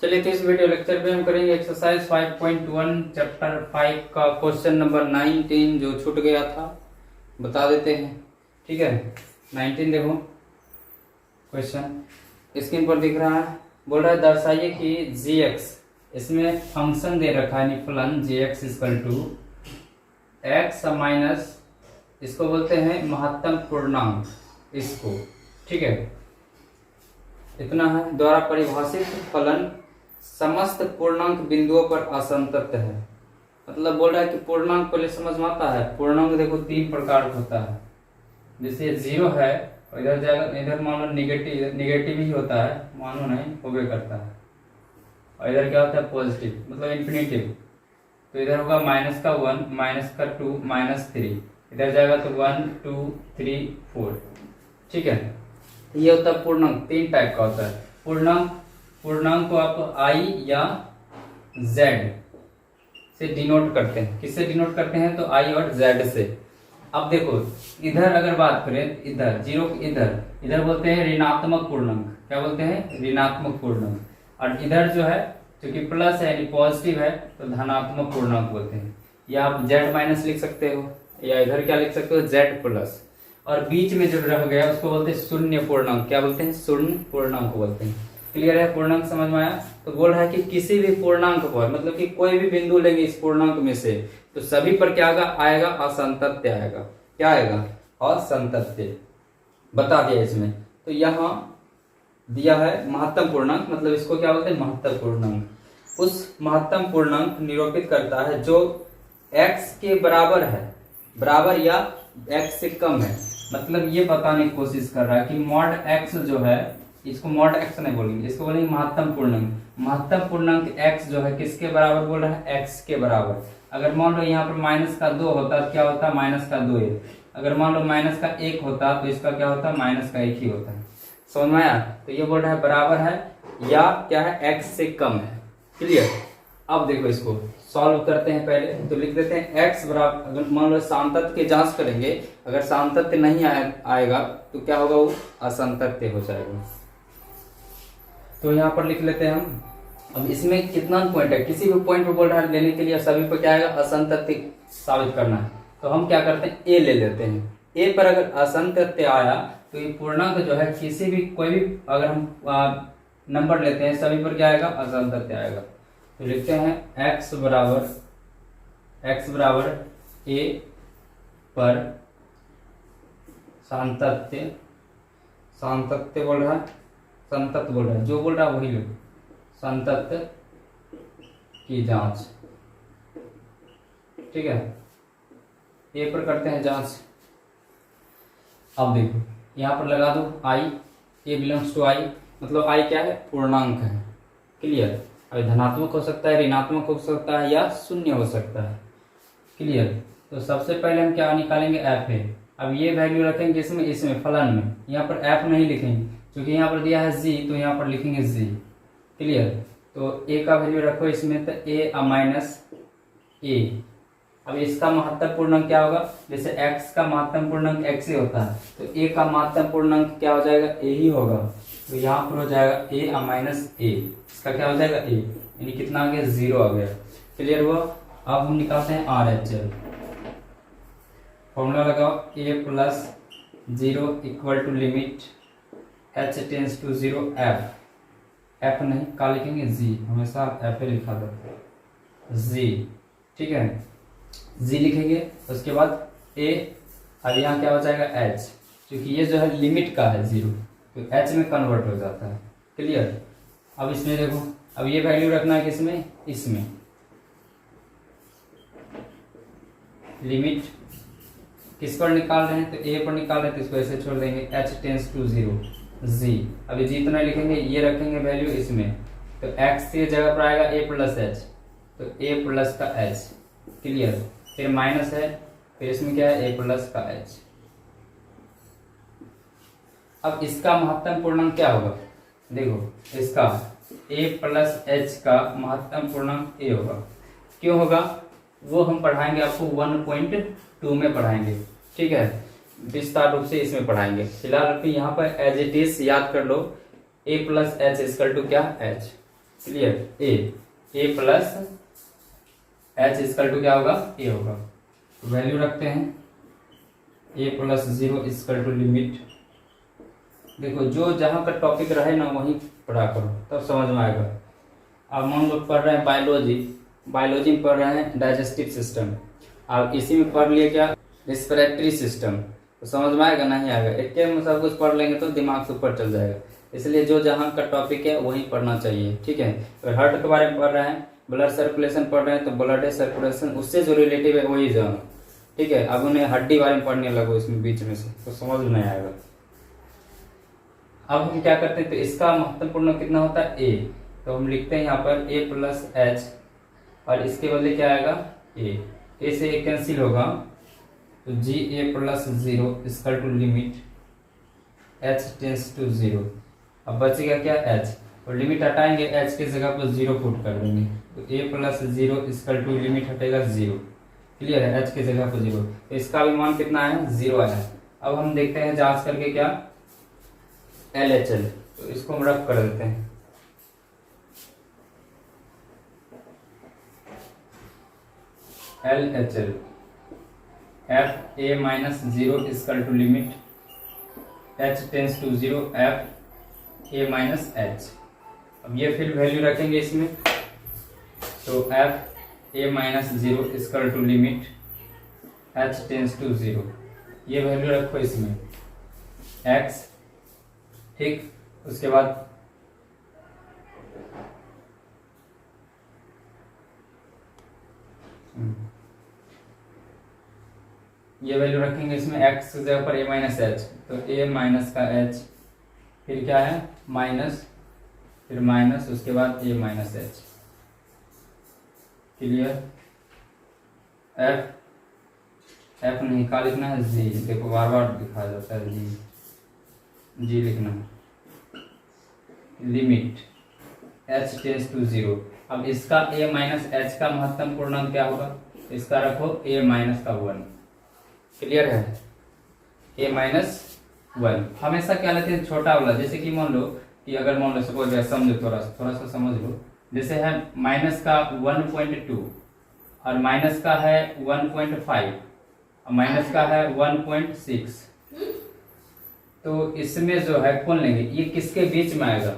चलिए तो इस वीडियो लेक्चर में हम करेंगे एक्सरसाइज 5.1 चैप्टर 5 का क्वेश्चन नंबर 19 जो छूट गया था बता देते हैं। ठीक है, 19 देखो क्वेश्चन स्क्रीन पर दिख रहा है। बोल रहा है दर्शाइए कि gx, इसमें फंक्शन दे रखा है फलन gx equal to x minus, इसको बोलते हैं महत्तम पूर्णांक इसको। ठीक है, इतना है। द्वारा परिभाषित फलन समस्त पूर्णांक बिंदुओं पर असंतत है। मतलब बोल रहा है कि पूर्णांक पहले समझ में आता है। पूर्णांक देखो तीन प्रकार का होता है। जैसे जीरो है और इधर जाएगा, इधर मान लो निगेटिव ही होता है, मानो नहीं होबे करता है। और इधर क्या होता है पॉजिटिव, मतलब इन्फिनिटिव। तो इधर होगा माइनस का 1, माइनस का 2, माइनस 3। इधर जाएगा तो 1 2 3 4। ठीक है, ये होता है पूर्णांक। तीन टाइप का होता है पूर्णांक को आप i या z से डिनोट करते हैं। किससे डिनोट करते हैं? तो i और z से। अब देखो इधर अगर बात करें, इधर जीरो, इधर बोलते हैं ऋणात्मक पूर्णांक। क्या बोलते हैं? ऋणात्मक पूर्णांक। और इधर जो है क्योंकि प्लस है यानी पॉजिटिव है तो धनात्मक पूर्णांक बोलते हैं। या आप z माइनस लिख सकते हो, या इधर क्या लिख सकते हो z प्लस। और बीच में जो रह गया उसको बोलते हैं शून्य पूर्णांक। क्या बोलते हैं? शून्य पूर्णांक बोलते हैं। क्लियर है? पूर्णांक समझ में आया? तो बोल रहा है कि किसी भी पूर्णांक पर, मतलब कि कोई भी बिंदु लेंगे इस पूर्णांक में से, तो सभी पर क्या आएगा? असंतत्य आएगा। क्या आएगा? असंतत्य। बता दिया इसमें। तो यहाँ दिया है महत्तम पूर्णांक, मतलब इसको क्या बोलते हैं? महत्तम पूर्णांक। उस महत्तम पूर्णांक निरूपित करता है जो x के बराबर है, बराबर या x से कम है। मतलब ये बताने की कोशिश कर रहा है कि मॉड x जो है, इसको मॉड x नहीं बोलेंगे, इसको बोलेंगे महत्तम पूर्णांक। महत्तम पूर्णांक x जो है किसके बराबर बोल रहा है? x के बराबर। अगर मान लो यहाँ पर माइनस का 2 होता तो क्या होता? माइनस का 2 है। अगर मान लो माइनस का 1 होता तो इसका क्या होता? माइनस का 1 ही होता है। समझ में आया? तो ये बोल रहा है बराबर है या क्या है? x से कम है। क्लियर? अब देखो इसको सॉल्व करते हैं। पहले तो लिख देते हैं x बराबर, अगर मान लो सांतत्य की जांच करेंगे, अगर सांतत्य नहीं आएगा तो क्या होगा? वो असंतत्य हो जाएगा। तो यहाँ पर लिख लेते हैं हम। अब इसमें कितना पॉइंट है? किसी भी पॉइंट पर बोल रहा है लेने के लिए सभी पर क्या आएगा? असंतत्य साबित करना है। तो हम क्या करते हैं? a ले लेते हैं। a पर अगर असंतत्य आया तो ये पूर्णांक जो है किसी भी, कोई भी अगर हम नंबर लेते हैं सभी पर क्या आएगा? असंतत्य आएगा। तो लिखते हैं x बराबर a पर सांतत्य बोल रहा है, संतत्य बोल रहा है, जो बोल रहा है वही लो। संतत्य की जांच। ठीक है, a पर करते हैं जांच। अब देखो यहाँ पर लगा दो i, a belongs to i, मतलब i क्या है? पूर्णांक है। क्लियर? अब धनात्मक हो सकता है, ऋणात्मक हो सकता है, या शून्य हो सकता है। क्लियर? तो सबसे पहले हम क्या निकालेंगे? f है। अब ये वैल्यू रखेंगे इसमें फलन में। यहाँ पर f नहीं लिखेंगे क्योंकि यहाँ पर दिया है g, तो यहाँ पर लिखेंगे g। क्लियर? तो a का वैल्यू रखो इसमें, तो a माइनस a। अब इसका महत्तम पूर्णांक क्या होगा? जैसे x का महत्तम पूर्णांक x ही होता है, तो a का महत्तम पूर्णांक क्या हो जाएगा? a ही होगा। तो यहाँ पर हो जाएगा a माइनस a। इसका क्या हो जाएगा? a, यानी कितना आ गया? 0 आ गया। क्लियर हुआ? अब हम निकालते हैं RHL। फॉर्मूला लगाओ, a plus 0 equal to limit h tends to 0 f नहीं, क्या लिखेंगे? g। हमेशा f लिखा जाता है, g। ठीक है, g लिखेंगे। उसके बाद a, अब यहाँ क्या हो जाएगा? h, क्योंकि ये जो है लिमिट का है 0, तो h में कन्वर्ट हो जाता है। क्लियर? अब इसमें देखो, अब ये वैल्यू रखना है किसमें? इसमें। लिमिट किस पर निकाल रहे हैं? तो a पर निकाल रहे हैं, तो इसको ऐसे छोड़ देंगे, h टेंस टू 0 g। अभी g इतना लिखेंगे, ये रखेंगे वैल्यू इसमें, तो x की जगह पर आएगा a प्लस h, तो a प्लस का h। क्लियर? फिर माइनस है, फिर इसमें क्या है? a प्लस का h। अब इसका महत्तम पूर्णांक क्या होगा? देखो इसका a प्लस h का महत्तम पूर्णांक a होगा। क्यों होगा? वो हम पढ़ाएंगे आपको 1.2 में पढ़ाएंगे। ठीक है, विस्तार रूप से इसमें पढ़ाएंगे। फिलहाल यहाँ पर एज इट इज याद कर लो, a plus h equal to क्या? h। Clear. A plus h equal to क्या होगा, ए होगा। तो वैल्यू रखते हैं a plus 0 equal to limit. देखो जो जहाँ का टॉपिक रहे ना वहीं पढ़ा करो तब समझ में आएगा। अब मान लो पढ़ रहे हैं बायोलॉजी में पढ़ रहे हैं डाइजेस्टिव सिस्टम, अब इसी में पढ़ लिए क्या, रेस्पिरेटरी सिस्टम, तो समझ में आएगा नहीं आएगा। एक में सब कुछ पढ़ लेंगे तो दिमाग से ऊपर चल जाएगा। इसलिए जो जहाँ का टॉपिक है वहीं पढ़ना चाहिए, ठीक है। अगर हार्ट के बारे में पढ़ रहे हैं, ब्लड सर्कुलेशन पढ़ रहे हैं तो ब्लड सर्कुलेशन उससे जो रिलेटिव है वही जानो, ठीक है। अब उन्हें हड्डी बारे में पढ़ने लगो इसमें बीच में से तो समझ नहीं आएगा। अब हम क्या करते हैं, तो इसका महत्वपूर्ण कितना होता है, ए, तो हम लिखते हैं यहाँ पर ए प्लस एच और इसके बदले क्या आएगा, ए से ए कैंसिल होगा तो G A plus 0 equal to limit H tends to 0। अब बचेगा क्या, एच, और लिमिट हटाएंगे एच की जगह पर 0 पुट कर देंगे तो ए प्लस 0 इक्वल टू लिमिट हटेगा 0। क्लियर है, एच की जगह पर 0, तो इसका भी मान कितना है, 0 आया। अब हम देखते हैं जांच करके क्या, LHL, तो इसको हम रफ कर देते हैं। LHL F A minus 0 equal to limit H tends to 0 F A minus H। अब ये फिर वैल्यू रखेंगे इसमें, तो F A minus 0 equal to limit H tends to 0, ये वैल्यू रखो इसमें X, ठीक। उसके बाद ये वैल्यू रखेंगे इसमें x की जगह पर a माइनस एच, तो a माइनस का h, फिर क्या है माइनस, फिर माइनस, उसके बाद a minus H. Clear. f नहीं का लिखना है g, देखो बार बार दिखाया जाता है जी लिखना है, लिमिट h टेंस टू 0। अब इसका a माइनस एच का महत्तम पूर्णांक क्या होगा, इसका रखो a माइनस का 1। क्लियर है, a माइनस 1 हमेशा क्या लेते हैं, छोटा वाला। जैसे कि मान लो कि अगर मान लो सपोज समझो, थोड़ा सा समझ लो, जैसे है माइनस का 1.2 और माइनस का है 1.5 और माइनस का है 1.6, तो इसमें जो है कौन लेंगे, ये किसके बीच में आएगा,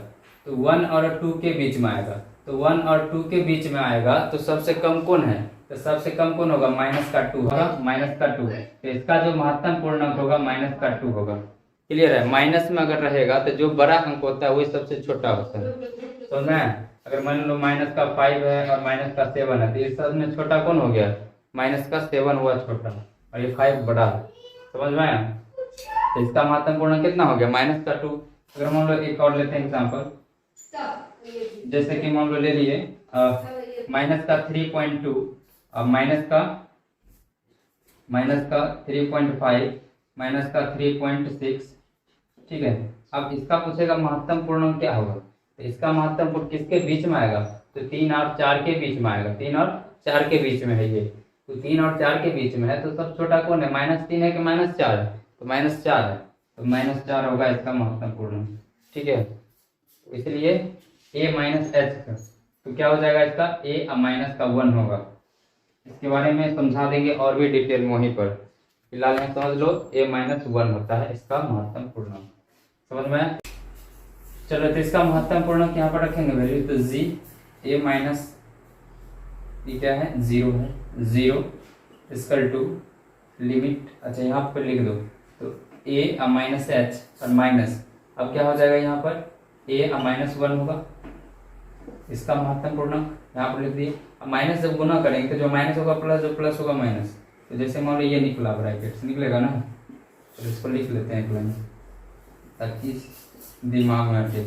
तो 1 और 2 के बीच में आएगा। तो 1 और 2 के बीच में आएगा तो सबसे कम कौन है, तो सबसे कम कौन होगा, माइनस का 2 होगा, माइनस का 2। तो इसका जो महत्तम पूर्णांक होगा माइनस का 2 होगा। क्लियर है, माइनस में अगर रहेगा तो जो बड़ा अंक होता है वही सबसे छोटा होता है। समझ में, अगर मान लो माइनस का 5 है और माइनस का 7 है तो इस सब में छोटा कौन हो गया, माइनस का 7 हुआ छोटा और ये 5 बड़ा है। समझ में आया, तो इसका महत्तम पूर्णांक कितना हो गया, माइनस का 2। अगर मान लो एक और लेते हैं एग्जाम्पल, जैसे कि मान लो ले लिए माइनस का 3.2 अब माइनस का 3.5 माइनस का 3.6, ठीक है। अब इसका पूछेगा महत्तम पूर्णांक क्या होगा, तो इसका महत्तम पूर्ण किसके बीच में आएगा, तो 3 और 4 के बीच में आएगा। 3 और 4 के बीच में है ये, तो 3 और 4 के बीच में है, तो सब छोटा कौन है, -3 है कि -4 है, तो -4 है, तो -4 होगा इसका महत्तम पूर्णांक, ठीक है। तो इसलिए a माइनस एच का तो क्या हो जाएगा, इसका a माइनस का 1 होगा। इसके बारे में समझा देंगे और भी डिटेल में वहीं पर, फिलहाल में समझ लो a माइनस 1 होता है इसका महत्तम पूर्णांक। समझ में, चलो तो इसका महत्तम पूर्णांक यहाँ पर रखेंगे वैल्यू, तो g a माइनस ये क्या है 0 है, 0 इक्वल टू लिमिट, अच्छा यहाँ पर लिख दो, तो a माइनस एच और माइनस, अब क्या हो जाएगा यहाँ पर a माइनस 1 होगा इसका महत्तम पूर्णांक, यहाँ पर लिख दिए। अब माइनस जब गुना करेंगे तो जो माइनस होगा प्लस, जो प्लस होगा माइनस, तो जैसे मान लो ये निकला ब्रैकेट निकलेगा ना, तो इसको लिख लेते हैं एक लाइन ताकि दिमाग में हटे।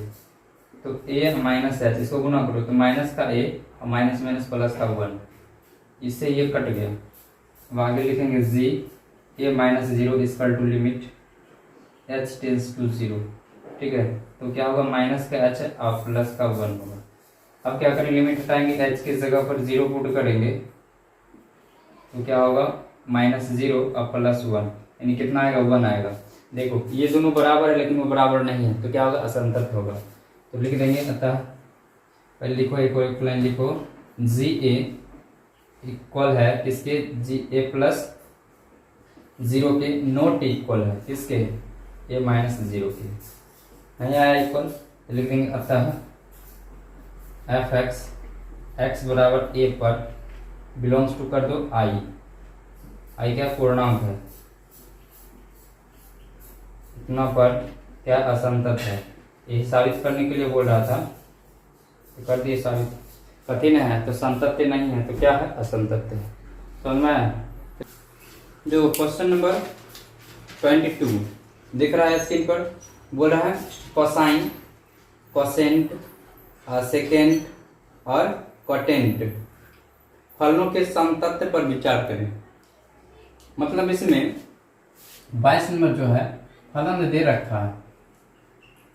तो a माइनस एच इसको गुना करो तो माइनस का a और माइनस माइनस प्लस का 1, इससे ये कट गया। अब आगे लिखेंगे g a minus 0 equal to limit h tends to 0, ठीक है। तो क्या होगा, माइनस का h और प्लस का 1 होगा। अब क्या करें, लिमिट हटाएंगे, h की जगह पर 0 पुट करेंगे तो क्या होगा, -0 और प्लस 1, यानी कितना आएगा, 1 आएगा। देखो ये दोनों बराबर है लेकिन वो बराबर नहीं है, तो क्या होगा, असंतत होगा। तो लिख देंगे अतः पहले लिखो एक और इक्वल लिखो, जी ए इक्वल है किसके, जी ए प्लस 0 के, नॉट इक्वल है किसके, ए माइनस 0 के। नहीं आया इक्वल तो लिख देंगे अतः एफ एक्स, एक्स बराबर ए पर बिलोंग्स टू कर दो आई, आई क्या पूर्णांक है, इतना पर क्या असंतत है। यही साबित करने के लिए बोल रहा था, तो कर दिए साबित। कठिन है तो संतत्य नहीं है तो क्या है, असंतत्य है। समझ में आया? जो क्वेश्चन नंबर 22 दिख रहा है स्क्रीन पर, बोल रहा है कोसाइन, कोसेंट, सेकेंड और कोटेंट फलनों के समतत्व पर विचार करें। मतलब इसमें 22 नंबर जो है फलन दे रखा है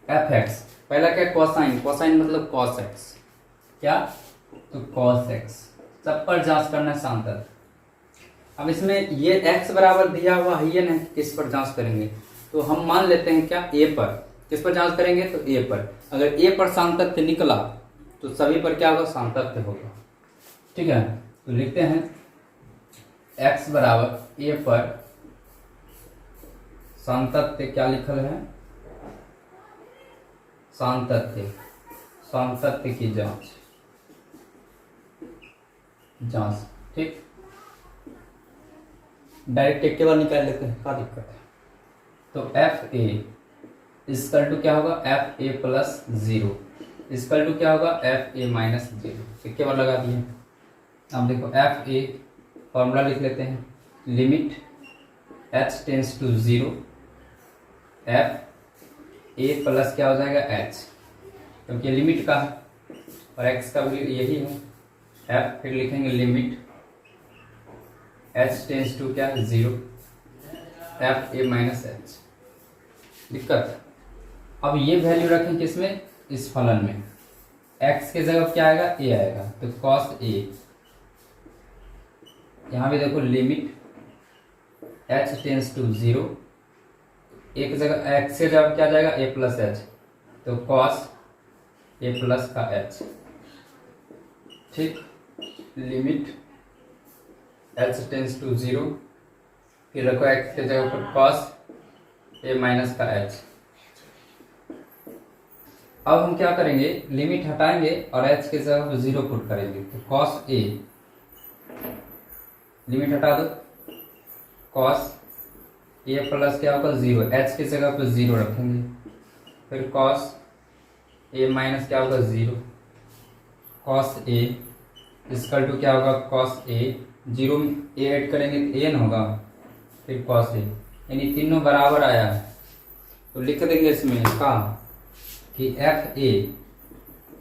एफ एक्स, पहला क्या कोसाइन, कोसाइन मतलब कॉस एक्स, क्या तो कॉस एक्स, सब पर जांच करना है सांतत्य। अब इसमें ये x बराबर दिया हुआ है ये नहीं, किस पर जांच करेंगे, तो हम मान लेते हैं क्या a पर, किस पर जांच करेंगे तो a पर। अगर a पर सांतत्य निकला तो सभी पर क्या होगा, सांतत्य होगा। ठीक है, तो लिखते हैं x बराबर a पर सांतत्य क्या लिखल है, सांतत्य, सांतत्य की जांच, जांच। ठीक, डायरेक्ट एक के बाद निकाल लेते हैं, क्या दिक्कत है। तो एफ ए इसकल टू क्या होगा, f A plus 0 is equal to क्या होगा, एफ ए माइनस 0। एक के बाद लगा दिए। अब देखो एफ ए फॉर्मूला लिख लेते हैं, limit H tends to 0, F A plus क्या हो जाएगा एच, क्योंकि लिमिट का है और एक्स का वैल्यू यही है। एफ फिर लिखेंगे लिमिट एच टेंस टू क्या 0, एफ ए माइनस एच। दिक्कत, अब ये वैल्यू रखें किसमें, इस फलन में, x के जगह क्या आएगा, a आएगा, तो cos a, यहां भी देखो लिमिट h टेंस टू 0, एक जगह x के जगह क्या जाएगा, a प्लस एच, तो cos a प्लस का h। ठीक, लिमिट h टेंस टू 0, फिर रखो x के जगह पर cos a माइनस का h। अब हम क्या करेंगे, लिमिट हटाएंगे और h के जगह पर 0 पुट करेंगे, तो cos a, लिमिट हटा दो, cos a प्लस क्या होगा 0, h के जगह पर 0 रखेंगे, फिर cos a माइनस क्या होगा 0, cos a इसकल टू क्या होगा, cos a, 0 में a ऐड करेंगे तो a न होगा, फिर cos a, यानी तीनों बराबर आया है। तो लिख देंगे इसमें का कि एफ ए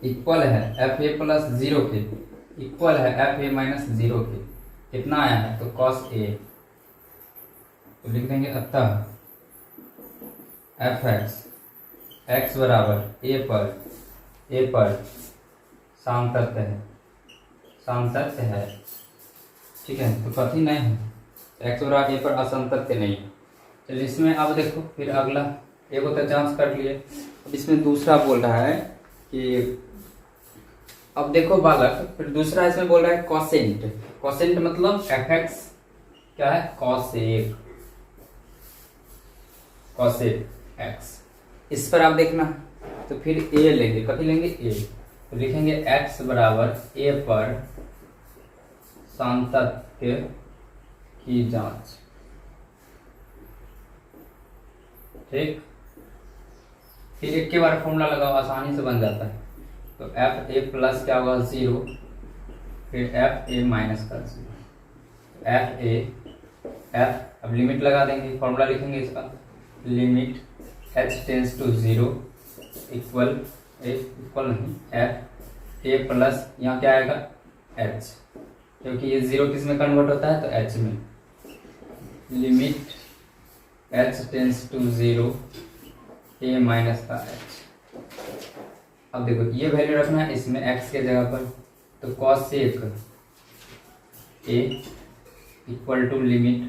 इक्वल है एफ ए प्लस 0 के, इक्वल है एफ ए माइनस 0 के, कितना आया है तो cos a। तो लिख देंगे अतः एफ एक्स, एक्स बराबर ए पर सांतत्य है, सांतत्य है। ठीक है, तो कथी नहीं है, एक्स बराबर ए पर असंतत्य नहीं है। चलिए इसमें अब देखो, फिर अगला एक तो जांच कर लिए, अब इसमें दूसरा बोल रहा है कि अब देखो बालक, फिर दूसरा इसमें बोल रहा है कॉसेंट, कॉसेंट मतलब एफ एक्स क्या है, कॉसेक, कॉसेक एक्स। इस पर आप देखना, तो फिर ए लेंगे, कथी लेंगे ए, तो लिखेंगे एक्स बराबर ए पर सांतत्य की जांच। ठीक, फिर एक के बार फॉर्मूला लगाओ, आसानी से बन जाता है। तो एफ ए प्लस क्या होगा 0, फिर एफ ए माइनस का 0, एफ ए एफ, अब लिमिट लगा देंगे, फॉर्मूला लिखेंगे इसका, limit H tends to 0 equal नहीं एफ ए प्लस यहाँ क्या आएगा एच, क्योंकि ये 0 किस में कन्वर्ट होता है तो एच में, limit H tends to 0 a minus का एच। अब देखो ये वैल्यू रखना है इसमें x के जगह पर, तो cosec a equal to limit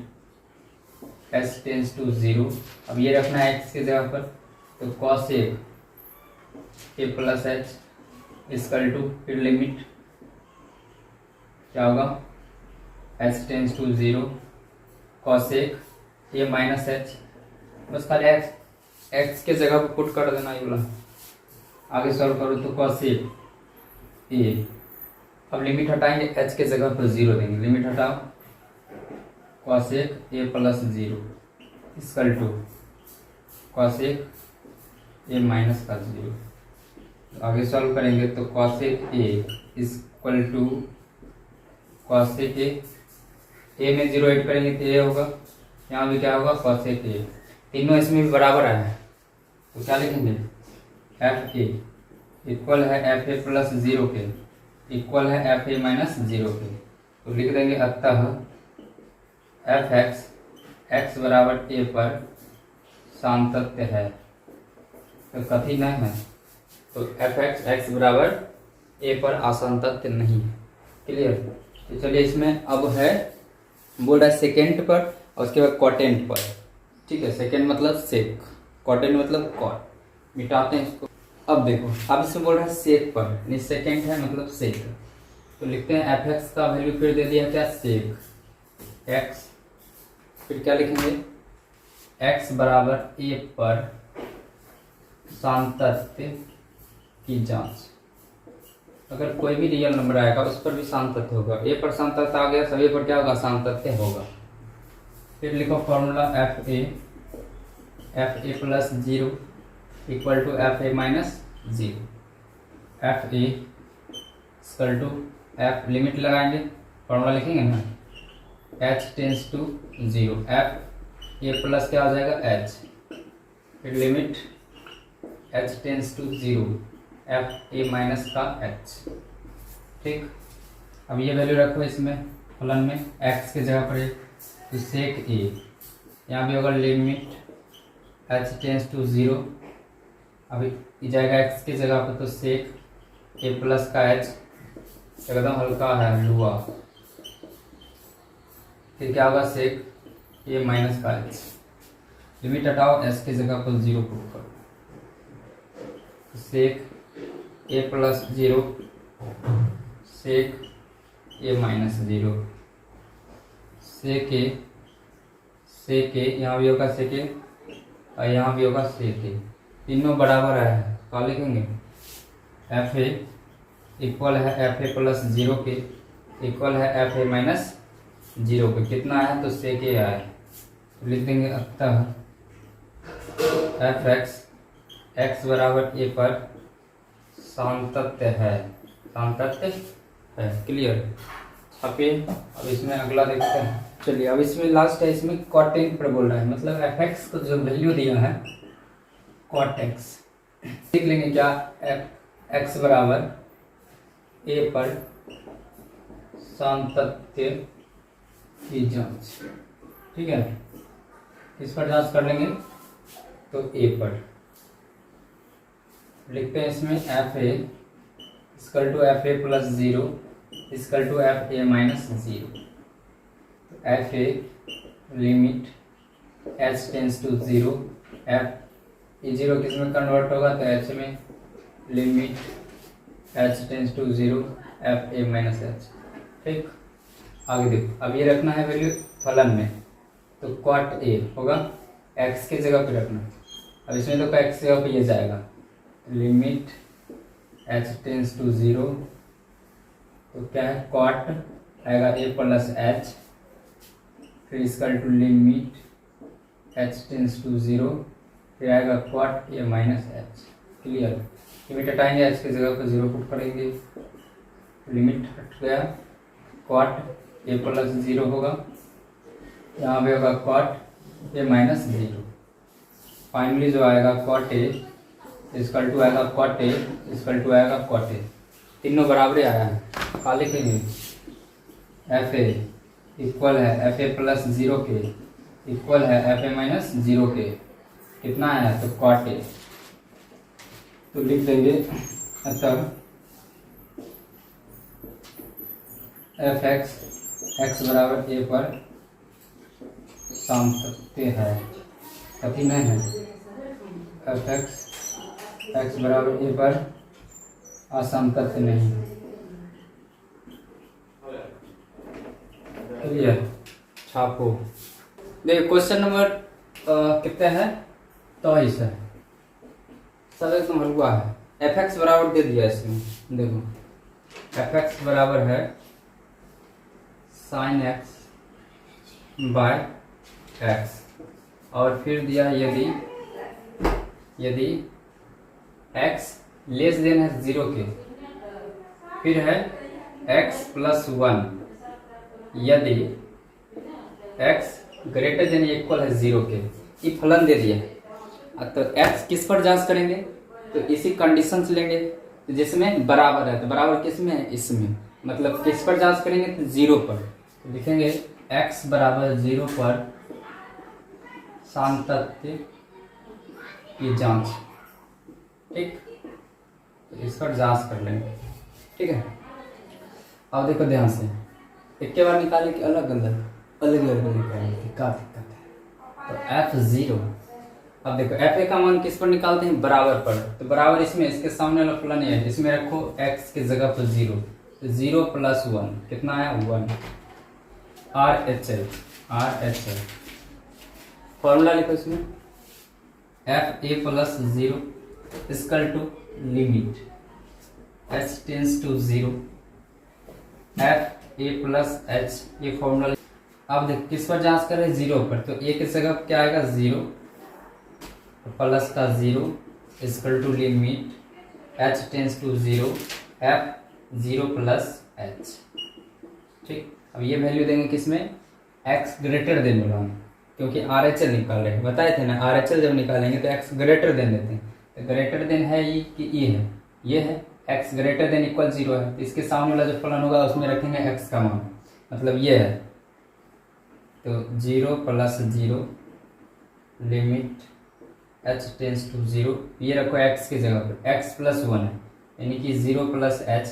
h tends to 0, अब ये रखना है x के जगह पर, तो cosec a plus h, equal to फिर लिमिट क्या होगा h tends to 0 cosec a minus h, बस खाली एक्स के जगह पर पुट कर देना ये वाला। आगे सॉल्व करो तो कॉसेक ए, अब लिमिट हटाएंगे h के जगह पर 0 देंगे, लिमिट हटाओ cosec a plus 0 equal to cosec a minus का 0। आगे सॉल्व करेंगे तो cosec a equal to cosec a में 0 ऐड करेंगे तो ए होगा, यहाँ भी क्या होगा कॉसेक ए, तीनों इसमें भी बराबर आया है तो क्या लिखेंगे एफ ए इक्वल है एफ ए प्लस 0 के इक्वल है एफ ए माइनस 0 के, तो लिख देंगे अतः एफ एक्स बराबर ए पर सान्तत्य है, तो कथी नहीं है, तो एफ एक्स बराबर ए पर असांतत्य नहीं है। क्लियर। तो चलिए इसमें अब है बोल रहा है सेकेंड पर और उसके बाद कॉटेंट पर। ठीक है, सेकेंड मतलब सेक, कॉटेंट मतलब कॉट, मिटाते हैं इसको। अब देखो अब इसमें बोल रहा है सेक पर, यानी सेकेंड है मतलब सेक, तो लिखते हैं एफ एक्स का वैल्यू फिर दे दिया क्या सेक एक्स, फिर क्या लिखेंगे एक्स बराबर ए पर सान्तत्य की जांच। अगर कोई भी रियल नंबर आएगा उस पर भी सान्तत्य होगा, ए पर सान्तत्य आ गया सभी पर क्या होगा सान्तत्य होगा। फिर लिखो formula f A plus 0 equal to f a minus 0, F a equal to f limit लगाएंगे फॉर्मूला लिखेंगे ना h tends to 0, F A plus क्या हो जाएगा h, फिर limit h tends to 0 F a minus का h। ठीक, अब ये वैल्यू रखो इसमें फलन में x के जगह पर तो सेक ए, यहाँ भी होगा लिमिट h टेंस टू 0, अभी जाएगा x के जगह पर तो सेक ए प्लस का h, एकदम हल्का है लुआ, फिर क्या होगा सेक ए माइनस का h, लिमिट हटाओ s के जगह पर 0 पुट करो, सेक ए प्लस 0 सेक ए माइनस 0, सेक ए यहाँ भी होगा सेक ए और यहाँ भी होगा सेक ए, तीनों बराबर है, क्या लिखेंगे एफ ए इक्वल है एफ ए प्लस 0 के इक्वल है एफ ए माइनस 0 के, कितना है तो सेक ए आया, लिख देंगे अतः एफ एक्स बराबर ए पर सान्तत्य है, सान्तत्य है। क्लियर। अब इसमें अगला देखते हैं। चलिए अब इसमें लास्ट है, इसमें कॉटेंट पर बोल रहा है, मतलब एफ एक्स को जो वैल्यू दिया है कॉट एक्स, लिख लेंगे क्या एफ एक्स बराबर ए पर सान्तत्य की जांच। ठीक है, इस पर जांच कर लेंगे तो ए पर लिखते हैं इसमें f a equal to f A plus 0 equal to f a minus 0, F a limit h tends to 0 F a 0 किस में कन्वर्ट होगा तो h में, limit h tends to 0 F a minus h। ठीक, आगे देखो अब ये रखना है वैल्यू फलन में, तो कॉट ए होगा x के जगह पे रखना, अब इसमें तो x जगह पे ये जाएगा, लिमिट h टेंस टू 0, तो क्या है कॉट आएगा a प्लस h, फिर इसका two limit h tends to 0, फिर आएगा cot a minus h। Clear. Limit हटाएंगे h की जगह पर 0 पुट करेंगे, लिमिट हट गया, कॉट a प्लस 0 होगा, यहाँ पे होगा कॉट a माइनस 0, फाइनली जो आएगा कॉट a इसकल टू आएगा कॉट ए इसकल टू आएगा कॉट ए, तीनों बराबर आया है। क्या लिखेंगे एफ ए इक्वल है एफ ए प्लस 0 के इक्वल है एफ ए माइनस 0 के, कितना है तो कॉट ए, तो लिख देंगे अतः एफ एक्स बराबर ए पर सान्तत्य है, कथी नहीं है एफ एक्स बराबर ए पर असंतत नहीं। क्लियर, छापो। देखो क्वेश्चन नंबर कितना है, 23 है, सब एकदम हल्का है। एफ एक्स बराबर दे दिया इसमें, देखो एफ एक्स बराबर है साइन एक्स बाय एक्स, और फिर दिया यदि एक्स लेस देन है 0 के, फिर है x प्लस 1 यदि x ग्रेटर देन इक्वल है 0 के। ये फलन दे दिया। तो x किस पर जांच करेंगे, तो इसी कंडीशन से लेंगे तो जिसमें बराबर है, तो बराबर किस में है, इसमें, मतलब किस पर जांच करेंगे, तो 0 पर। तो लिखेंगे x बराबर 0 पर सातत्य की जांच, ठीक, तो इस पर जांच कर लेंगे, ठीक है। अब देखो ध्यान से, एक के बार निकाले कि अलग अलग निकालेंगे, क्या दिक्कत है। तो f0, अब देखो f का मान किस पर निकालते हैं, बराबर पर। तो बराबर इसमें, इसके सामने वाला फलन है, इसमें रखो x की जगह पर 0, तो 0 प्लस 1 कितना है, 1। RHL फॉर्मूला लिखो इसमें, fa plus 0 equal to limit h tends to 0 fa plus h, ये फॉर्मूला। अब देख किस पर जांच कर रहे हैं, 0 पर, तो a की जगह क्या आएगा, 0, तो प्लस का 0 equal to limit h tends to 0 f0 plus h, ठीक। अब ये वैल्यू देंगे किसमें, x ग्रेटर देन वाला, क्योंकि RHL निकाल रहे हैं, बताए थे ना, RHL जब निकालेंगे तो x ग्रेटर देन देते हैं। तो ग्रेटर देन है ये कि ये है x ग्रेटर देन इक्वल 0 है, तो इसके सामने वाला जो फलन होगा उसमें रखेंगे x का मान, मतलब ये है। तो 0 plus 0 limit h tends to 0, ये रखो x की जगह पर, x प्लस 1 है, यानी कि 0 प्लस h,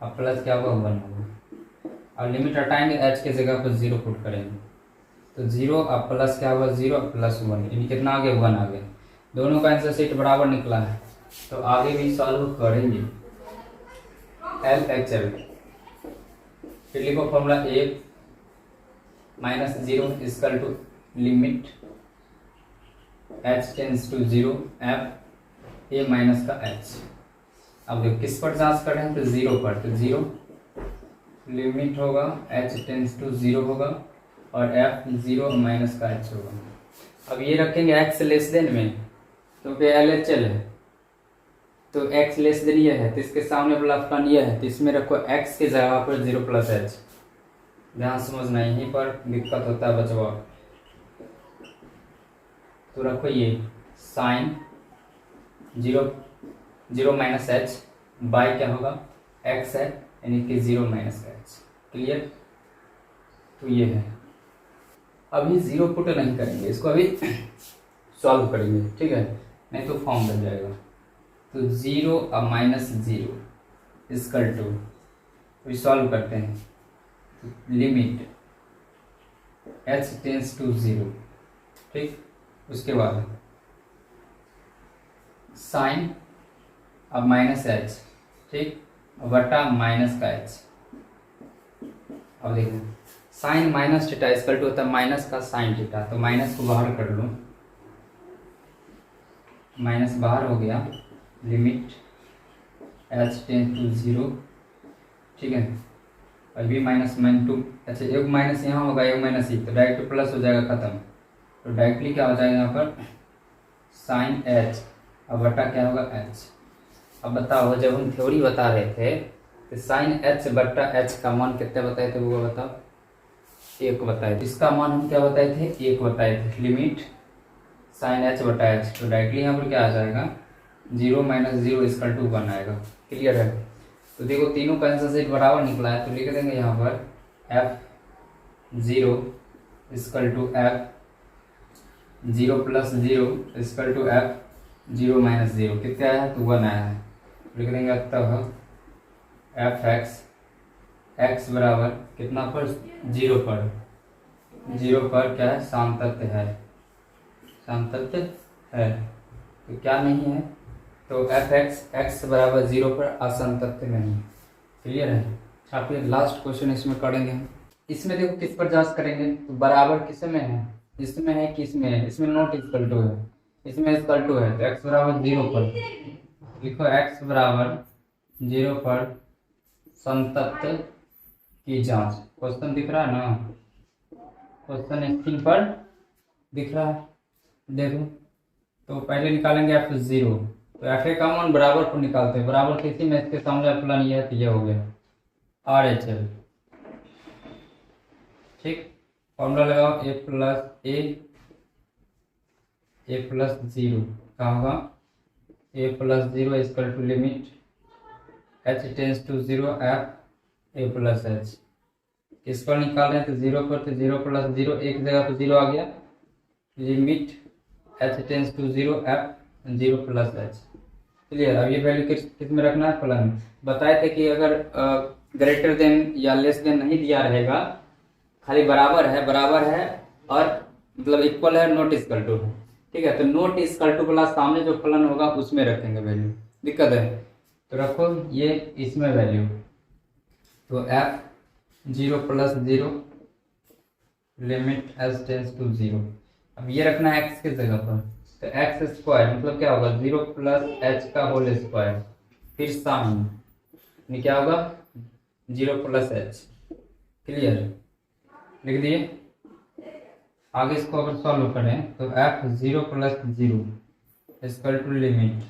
अब प्लस क्या होगा, 1 होगा, और लिमिट हटाएंगे h की जगह पर 0 पुट करेंगे, तो 0 अब प्लस क्या होगा, 0 प्लस 1, यानी कितना आ गया, 1 आ गया। दोनों का आंसर सीट बराबर निकला है, तो आगे भी सॉल्व करेंगे। LHL, फिर लिखो formula a minus 0 equal to limit h tends to 0 f a minus का h। अब देखो किस पर जांच कर रहे हैं, तो 0 पर, तो 0 लिमिट होगा h टेंस टू 0 होगा, और f0 माइनस का h होगा। अब ये रखेंगे x लेस देन में, क्योंकि LHL है, तो x लेस देन ये है, तो इसके सामने वाला फलन ये है, तो इसमें रखो x की जगह पर 0 प्लस h। ध्यान समझना, यहीं पर दिक्कत होता है बचवा। तो रखो ये साइन 0 माइनस h बाई क्या होगा, x है, यानी कि 0 माइनस h। क्लियर, तो ये है। अभी 0 पुट नहीं करेंगे, इसको अभी सॉल्व करेंगे, ठीक है, नहीं तो फॉर्म बन जाएगा। तो 0 अब माइनस 0 इक्वल टू, अभी सॉल्व करते हैं, लिमिट h टेंस टू 0, ठीक। उसके बाद साइन अब माइनस h, ठीक, बटा माइनस का h। अब देखो sine minus theta equal to होता है माइनस का साइन थीटा, तो माइनस को बाहर कर लो, माइनस बाहर हो गया, लिमिट h टेंस टू 0, ठीक है। अभी माइनस माइन 2, अच्छा एक माइनस यहाँ होगा, एक माइनस ही, तो डायरेक्ट प्लस हो जाएगा, खत्म। तो डायरेक्टली क्या हो जाएगा यहाँ पर, साइन h अब बटा क्या होगा, h। अब बताओ, जब हम थ्योरी बता रहे थे तो साइन h बटा h का मान कितना बताए थे, वो बताओ, 1 बताए थे। इसका मान हम क्या बताए थे, 1 बताए थे, लिमिट साइन h बटा h। तो डायरेक्टली यहाँ पर क्या आ जाएगा, 0 माइनस 0 इक्वल टू 1 आएगा। क्लियर है, तो देखो तीनों का आंसर सेट बराबर निकला है, तो लिख देंगे यहाँ पर f0 equal to f0 plus 0 equal to f0 minus 0, कितना आया है, तो 1 आया है। लिख देंगे तब f(x) बराबर कितना पर, 0 पर, 0 पर क्या है, सामतत्य है, सामतत्य है, तो क्या नहीं है, तो एफ एक्स बराबर 0 पर असंतत नहीं। क्लियर है। आप ये लास्ट क्वेश्चन इसमें करेंगे हम। इसमें देखो किस पर जांच करेंगे, तो बराबर किस में है, इसमें है कि इसमें है, इसमें नॉट इक्वल टू है, इसमें इक्वल टू है, तो एक्स बराबर 0 पर लिखो, एक्स बराबर 0 पर संतत की जांच। क्वेश्चन दिख रहा है ना, क्वेश्चन स्क्रीन पर दिख रहा है, देखो। तो पहले निकालेंगे एफ 0, तो एफ ए का मान बराबर पर निकालते हैं, बराबर किसी में इसके सामने अप्लान ये है, तो ये हो गया आर एच एल। ठीक, फॉर्मूला लगाओ, ए प्लस 0 क्या होगा, A plus 0 equal to limit H tends to 0 F A plus H. किस पर निकाल रहे हैं, तो 0 पर, तो 0 प्लस 0 एक जगह पर 0 आ गया, limit H tends to 0 f 0 plus h. Clear. अब ये वैल्यू किस में रखना है, फलन। बताए थे कि अगर ग्रेटर देन या लेस देन नहीं दिया रहेगा, खाली बराबर है और मतलब इक्वल है, नॉट इक्वल टू है। ठीक है, तो नॉट इक्वल टू प्लस सामने जो फलन होगा उसमें रखेंगे वैल्यू। दिक्कत है तो रखो ये इसमें वैल्यू, तो f 0 plus 0 limit H tends to 0। अब ये रखना है एक्स की जगह पर, तो एक्स स्क्वायर मतलब क्या होगा, 0 प्लस एच का होल स्क्वायर, फिर साइन क्या होगा 0 प्लस एच। क्लियर, लिख दिए। आगे इसको अगर सॉल्व करें तो f 0 plus 0 equal to limit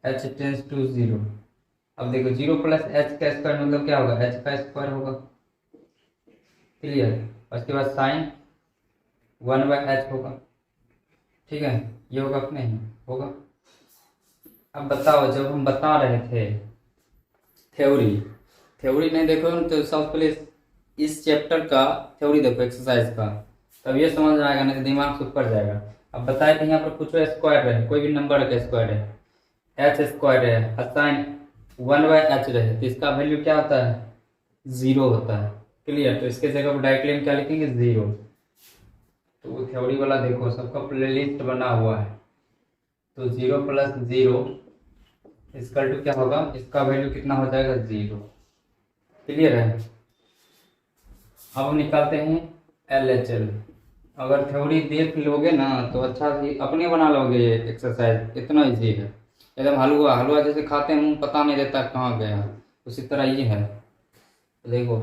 H tends to 0। अब देखो 0 प्लस एच का स्क्वायर मतलब क्या होगा, एच का स्क्वायर होगा। क्लियर, उसके बाद साइन 1/h होगा। ठीक है, ये होगा कि नहीं होगा। अब बताओ, जब हम बता रहे थे थ्योरी नहीं देखो तो सबसे पहले इस चैप्टर का थ्योरी देखो एक्सरसाइज का, तब ये समझ में आएगा, नहीं तो दिमाग से ऊपर जाएगा। अब बताए थे यहाँ पर कुछ स्क्वायर है, कोई भी नंबर का स्क्वायर है, एच स्क्वायर है, असाइन 1/h रहे, तो इसका वैल्यू क्या होता है, 0 होता है। क्लियर, तो इसके जगह पर डायरेक्टली हम क्या लिखेंगे, 0। तो थ्योरी वाला देखो सबका प्लेलिस्ट बना हुआ है, तो 0 प्लस 0 इक्वल टू क्या होगा, इसका वैल्यू कितना हो जाएगा, 0। क्लियर है। अब हम निकालते हैं LHL। अगर थ्योरी देख लोगे ना तो अच्छा सी अपने बना लोगे, ये एक्सरसाइज इतना इजी है, एकदम हलवा जैसे खाते हैं, पता नहीं रहता कहाँ गया, उसी तरह ये है। देखो,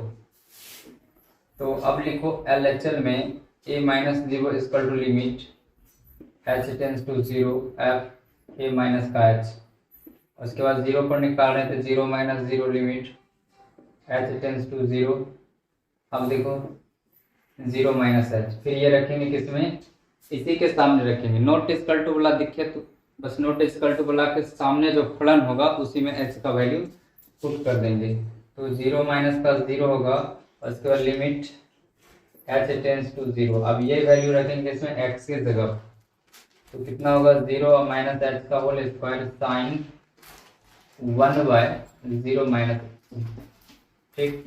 तो अब लिखो LHL में a minus 0 equal to limit h tends to 0 f a minus का h। उसके बाद 0 पर निकाल रहे थे, 0 minus 0 limit h tends to 0। अब देखो 0 माइनस h, फिर ये रखेंगे किसमें, इसी के सामने रखेंगे। नॉट इक्वल टू वाला दिखे तो बस नॉट इक्वल टू वाला के सामने जो फलन होगा उसी में h का वैल्यू पुट कर देंगे, तो 0 माइनस का 0 होगा, उसके बाद लिमिट h टेंस टू 0। अब ये वैल्यू रखेंगे इसमें x की जगह, तो कितना होगा, 0 माइनस h का होल स्क्वायर साइन 1/0 माइनस। ठीक,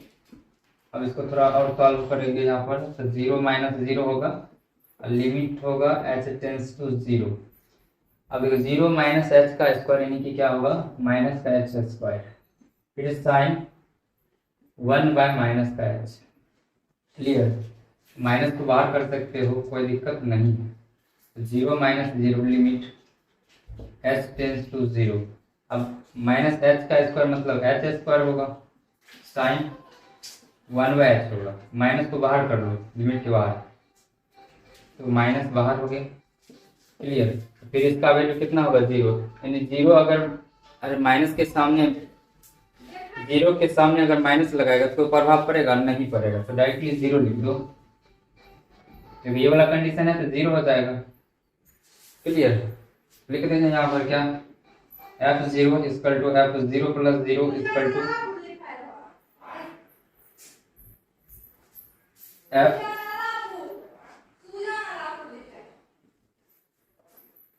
अब इसको थोड़ा और सॉल्व करेंगे यहाँ पर, तो 0 माइनस 0 होगा, लिमिट होगा h टेंस टू 0। अब 0 माइनस h का स्क्वायर यानी कि क्या होगा, माइनस का h स्क्वायर, फिर साइन 1/माइनस का h। क्लियर, माइनस को बाहर कर सकते हो, कोई दिक्कत नहीं है। 0 minus 0 limit h tends to 0। अब माइनस h का स्क्वायर मतलब h स्क्वायर होगा, साइन 1/h होगा, माइनस को बाहर कर लो लिमिट के बाहर, तो माइनस बाहर हो गया। क्लियर, फिर इसका वैल्यू कितना होगा, 0। यानी 0 अगर माइनस के सामने 0 के सामने अगर माइनस लगाएगा तो प्रभाव पड़ेगा, नहीं पड़ेगा, तो डायरेक्टली 0 लिख दो, क्योंकि ये वाला कंडीशन है तो 0 हो जाएगा। क्लियर, लिख देंगे यहाँ पर क्या, f0 equal to f0 plus 0 equal to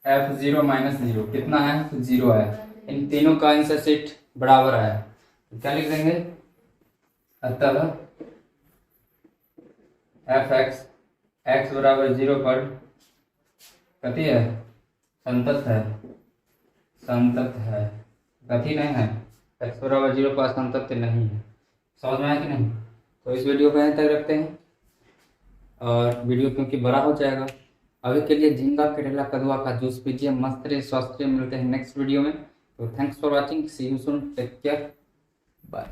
f0 minus 0 कितना है, तो 0 है। इन तीनों का आंसर सेट बराबर आया, तो क्या लिख देंगे, अतः x बराबर 0 पर कथी है, संतत है, संतत है, कथी नहीं है, x बराबर 0 पर संतत नहीं है। समझ में आया कि नहीं? तो इस वीडियो को यहीं तक रखते हैं, और वीडियो क्योंकि बड़ा हो जाएगा। अभी के लिए झींगा करेला कदुआ का जूस पीजिए, मस्त रहे, स्वस्थ रहे। मिलते हैं नेक्स्ट वीडियो में। तो thanks for watching, see you soon, take care, bye.